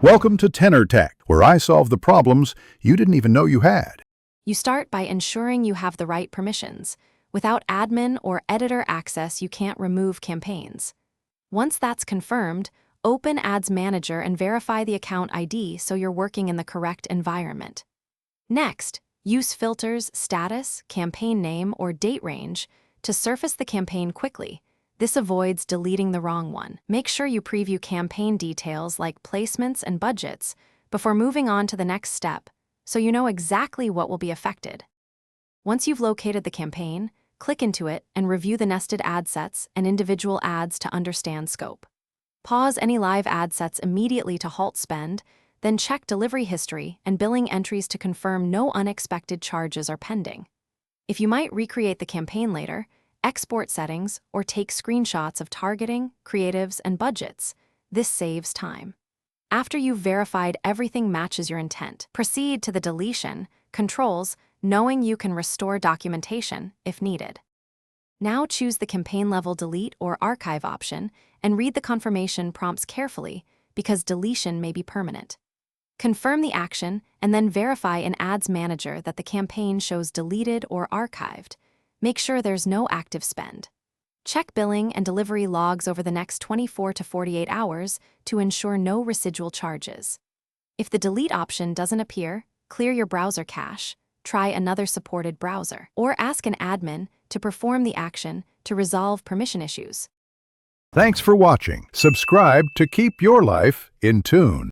Welcome to Tenor Tech, where I solve the problems you didn't even know you had. You start by ensuring you have the right permissions. Without admin or editor access, you can't remove campaigns. Once that's confirmed, open Ads Manager and verify the account ID so you're working in the correct environment. Next, use filters, status, campaign name, or date range to surface the campaign quickly. This avoids deleting the wrong one. Make sure you preview campaign details like placements and budgets before moving on to the next step, so you know exactly what will be affected. Once you've located the campaign, click into it and review the nested ad sets and individual ads to understand scope. Pause any live ad sets immediately to halt spend, then check delivery history and billing entries to confirm no unexpected charges are pending. If you might recreate the campaign later, export settings, or take screenshots of targeting, creatives, and budgets. This saves time. After you've verified everything matches your intent, proceed to the deletion controls, knowing you can restore documentation if needed. Now choose the campaign level delete or archive option and read the confirmation prompts carefully because deletion may be permanent. Confirm the action and then verify in Ads Manager that the campaign shows deleted or archived. Make sure there's no active spend. Check billing and delivery logs over the next 24 to 48 hours to ensure no residual charges. If the delete option doesn't appear, clear your browser cache, try another supported browser, or ask an admin to perform the action to resolve permission issues. Thanks for watching. Subscribe to keep your life in tune.